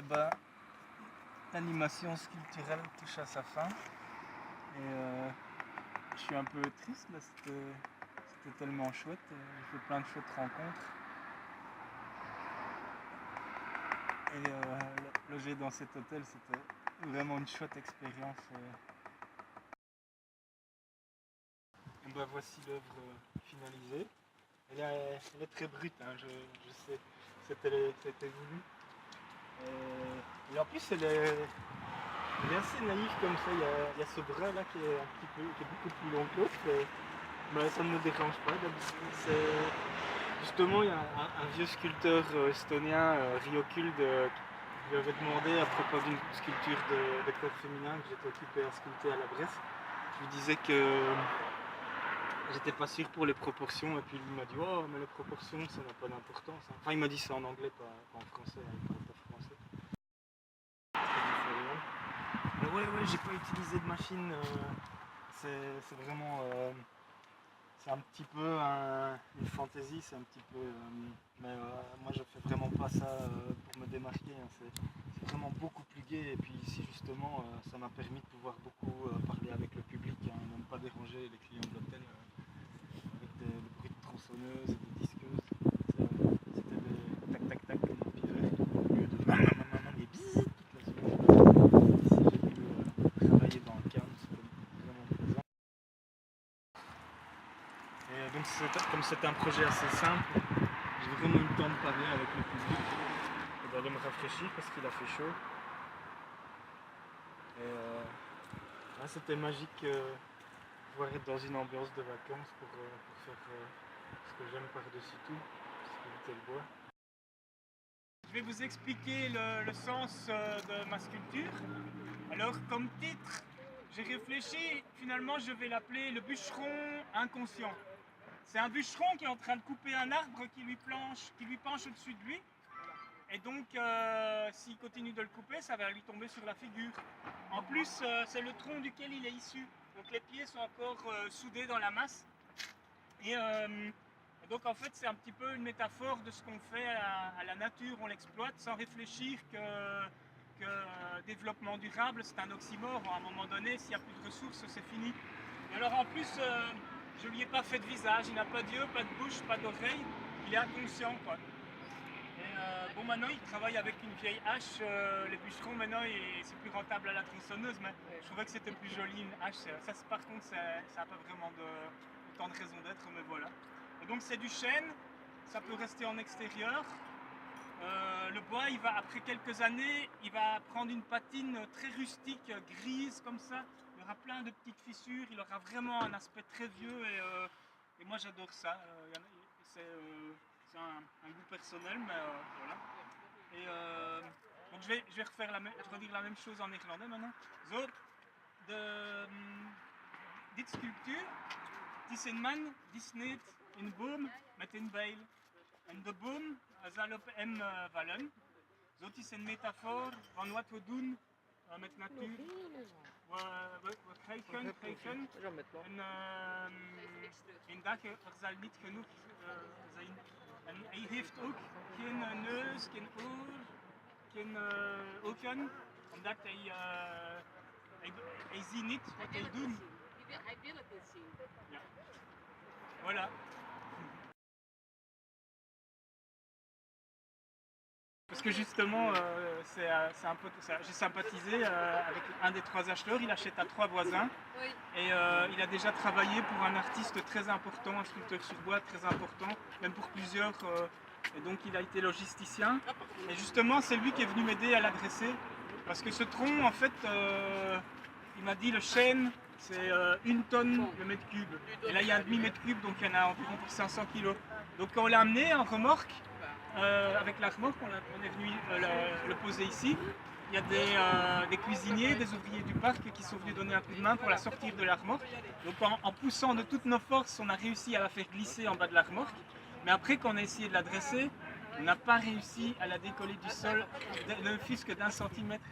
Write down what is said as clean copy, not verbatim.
Eh ben, l'animation sculpturelle touche à sa fin et je suis un peu triste là, c'était tellement chouette, j'ai fait plein de chouettes rencontres et loger dans cet hôtel c'était vraiment une chouette expérience. Et ben, voici l'œuvre finalisée. Elle est très brute, hein, je sais, c'était voulu. Et en plus elle est assez naïve comme ça, il y a ce bras là qui est beaucoup plus long que l'autre. Ben, ça ne me dérange pas. Justement, il y a un vieux sculpteur estonien, Ryokuld, qui lui avait demandé à propos d'une sculpture de corps féminin que j'étais occupé à sculpter à la Bresse. Je lui disais que j'étais pas sûr pour les proportions et puis il m'a dit oh mais les proportions ça n'a pas d'importance. Enfin il m'a dit ça en anglais, pas en français, hein, il parle pas français. Mais ouais, j'ai pas utilisé de machine, c'est vraiment... c'est un petit peu une fantaisie, c'est un petit peu... mais moi je fais vraiment pas ça pour me démarquer, hein, c'est vraiment beaucoup plus gai et puis ici justement ça m'a permis de pouvoir beaucoup parler avec le public, hein, même pas déranger les clients de l'hôtel avec des bruits de tronçonneuses et de disqueuses. C'était des tac tac tac comme on dirait, au lieu de maman des bzzz toute la semaine. Ici j'ai pu travailler dans le calme, c'était vraiment plaisant. Et donc comme c'était un projet assez simple, j'ai vraiment eu le temps de parler avec le public et d'aller me rafraîchir parce qu'il a fait chaud. Et là, c'était magique pouvoir être dans une ambiance de vacances pour faire ce que j'aime par-dessus tout, sculpter le bois. Je vais vous expliquer le sens de ma sculpture. Alors comme titre, j'ai réfléchi, finalement je vais l'appeler le bûcheron inconscient. C'est un bûcheron qui est en train de couper un arbre qui lui penche au-dessus de lui. Et donc, s'il continue de le couper, ça va lui tomber sur la figure. En plus, c'est le tronc duquel il est issu. Donc les pieds sont encore soudés dans la masse. Et donc, en fait, c'est un petit peu une métaphore de ce qu'on fait à la nature. On l'exploite sans réfléchir que développement durable, c'est un oxymore. À un moment donné, s'il n'y a plus de ressources, c'est fini. Et alors, en plus, je ne lui ai pas fait de visage. Il n'a pas d'yeux, pas de bouche, pas d'oreille. Il est inconscient, quoi. Et bon, maintenant il travaille avec une vieille hache, les bûcherons maintenant c'est plus rentable à la tronçonneuse, mais je trouvais que c'était plus joli une hache. Ça par contre ça n'a pas vraiment autant de raison d'être, mais voilà. Et donc c'est du chêne, ça peut rester en extérieur. Le bois, après quelques années, il va prendre une patine très rustique, grise comme ça. Il y aura plein de petites fissures, il aura vraiment un aspect très vieux et moi j'adore ça. C'est un goût personnel, mais voilà. Et donc je vais redire la même chose en néerlandais maintenant. Zo, dit sculptuur, het is een man die sneed een boom met een bijl. En de boom zal op hem vallen. Zo, het is een metafoor van wat we doen met natuur. We krijgen en een dag er zal niet genoeg zijn. En hij heeft ook geen neus, geen oor, geen ogen, omdat hij ziet niet wat hij doet. Hij wil het niet zien. Ja. Voilà. Parce que justement, j'ai sympathisé avec un des 3 acheteurs, il achète à 3 voisins. Oui. Et il a déjà travaillé pour un artiste très important, un sculpteur sur bois très important, même pour plusieurs. Et donc il a été logisticien. Et justement, c'est lui qui est venu m'aider à l'adresser. Parce que ce tronc, en fait, il m'a dit le chêne, c'est 1 tonne le mètre cube. Et là, il y a un demi-mètre cube, donc il y en a environ pour 500 kg. Donc quand on l'a amené en remorque, avec la remorque, on est venu le poser ici. Il y a des cuisiniers, des ouvriers du parc qui sont venus donner un coup de main pour la sortir de la remorque. Donc en poussant de toutes nos forces, on a réussi à la faire glisser en bas de la remorque. Mais après, quand on a essayé de la dresser, on n'a pas réussi à la décoller du sol, ne fût-ce que d'1 centimètre.